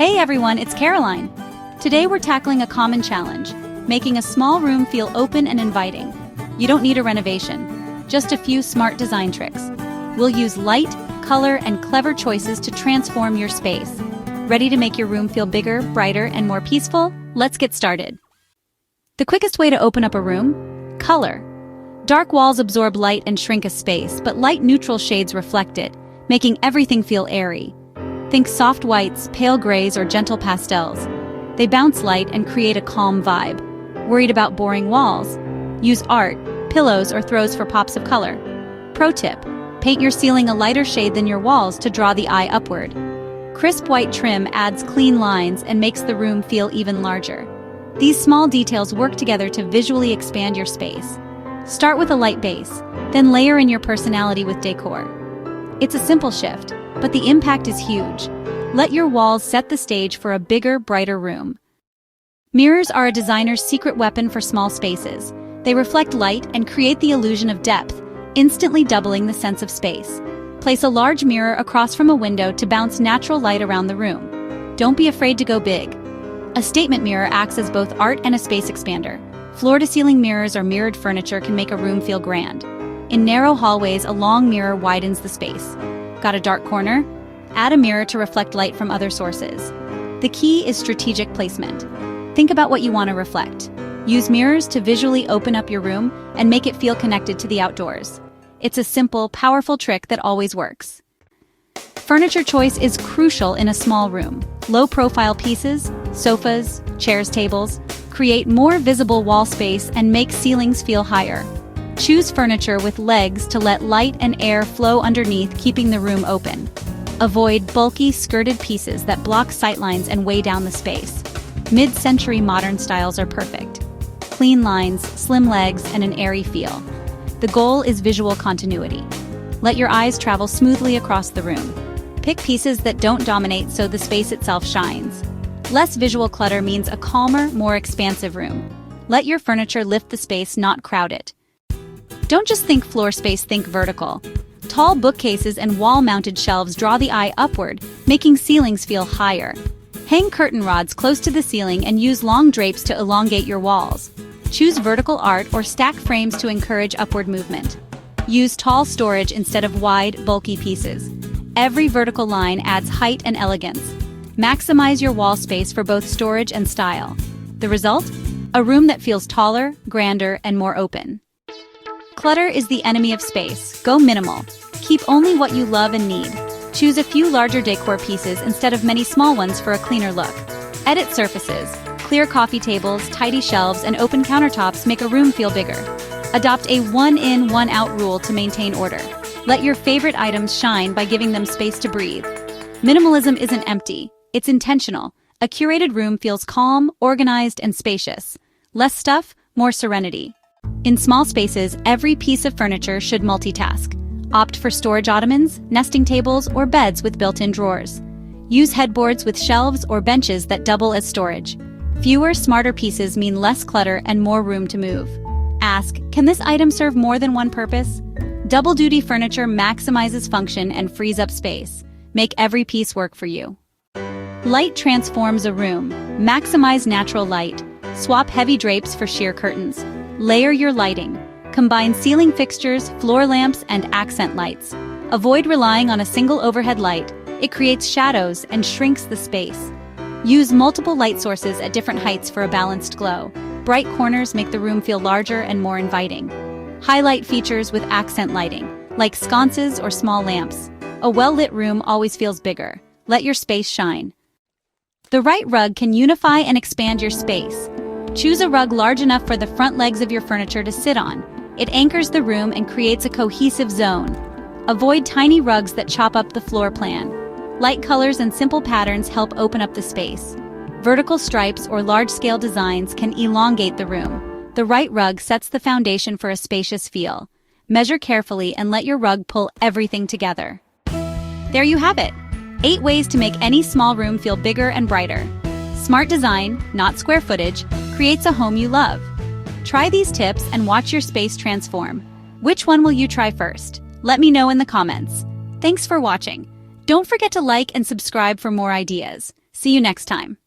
Hey everyone, it's Caroline. Today we're tackling a common challenge, making a small room feel open and inviting. You don't need a renovation, just a few smart design tricks. We'll use light, color, and clever choices to transform your space. Ready to make your room feel bigger, brighter, and more peaceful? Let's get started. The quickest way to open up a room? Color. Dark walls absorb light and shrink a space, but light neutral shades reflect it, making everything feel airy. Think soft whites, pale grays, or gentle pastels. They bounce light and create a calm vibe. Worried about boring walls? Use art, pillows, or throws for pops of color. Pro tip: paint your ceiling a lighter shade than your walls to draw the eye upward. Crisp white trim adds clean lines and makes the room feel even larger. These small details work together to visually expand your space. Start with a light base, then layer in your personality with decor. It's a simple shift, but the impact is huge. Let your walls set the stage for a bigger, brighter room. Mirrors are a designer's secret weapon for small spaces. They reflect light and create the illusion of depth, instantly doubling the sense of space. Place a large mirror across from a window to bounce natural light around the room. Don't be afraid to go big. A statement mirror acts as both art and a space expander. Floor-to-ceiling mirrors or mirrored furniture can make a room feel grand. In narrow hallways, a long mirror widens the space. Got a dark corner? Add a mirror to reflect light from other sources. The key is strategic placement. Think about what you want to reflect. Use mirrors to visually open up your room and make it feel connected to the outdoors. It's a simple, powerful trick that always works. Furniture choice is crucial in a small room. Low-profile pieces, sofas, chairs, tables, create more visible wall space and make ceilings feel higher. Choose furniture with legs to let light and air flow underneath, keeping the room open. Avoid bulky, skirted pieces that block sightlines and weigh down the space. Mid-century modern styles are perfect. Clean lines, slim legs, and an airy feel. The goal is visual continuity. Let your eyes travel smoothly across the room. Pick pieces that don't dominate so the space itself shines. Less visual clutter means a calmer, more expansive room. Let your furniture lift the space, not crowd it. Don't just think floor space, think vertical. Tall bookcases and wall-mounted shelves draw the eye upward, making ceilings feel higher. Hang curtain rods close to the ceiling and use long drapes to elongate your walls. Choose vertical art or stack frames to encourage upward movement. Use tall storage instead of wide, bulky pieces. Every vertical line adds height and elegance. Maximize your wall space for both storage and style. The result? A room that feels taller, grander, and more open. Clutter is the enemy of space. Go minimal. Keep only what you love and need. Choose a few larger decor pieces instead of many small ones for a cleaner look. Edit surfaces. Clear coffee tables, tidy shelves, and open countertops make a room feel bigger. Adopt a one-in, one-out rule to maintain order. Let your favorite items shine by giving them space to breathe. Minimalism isn't empty. It's intentional. A curated room feels calm, organized, and spacious. Less stuff, more serenity. In small spaces, every piece of furniture should multitask. Opt for storage ottomans, nesting tables, or beds with built-in drawers. Use headboards with shelves or benches that double as storage. Fewer, smarter pieces mean less clutter and more room to move. Ask, can this item serve more than one purpose? Double-duty furniture maximizes function and frees up space. Make every piece work for you. Light transforms a room. Maximize natural light. Swap heavy drapes for sheer curtains. Layer your lighting. Combine ceiling fixtures, floor lamps, and accent lights. Avoid relying on a single overhead light. It creates shadows and shrinks the space. Use multiple light sources at different heights for a balanced glow. Bright corners make the room feel larger and more inviting. Highlight features with accent lighting, like sconces or small lamps. A well-lit room always feels bigger. Let your space shine. The right rug can unify and expand your space. Choose a rug large enough for the front legs of your furniture to sit on. It anchors the room and creates a cohesive zone. Avoid tiny rugs that chop up the floor plan. Light colors and simple patterns help open up the space. Vertical stripes or large-scale designs can elongate the room. The right rug sets the foundation for a spacious feel. Measure carefully and let your rug pull everything together. There you have it. 8 ways to make any small room feel bigger and brighter. Smart design, not square footage, creates a home you love. Try these tips and watch your space transform. Which one will you try first? Let me know in the comments. Thanks for watching. Don't forget to like and subscribe for more ideas. See you next time.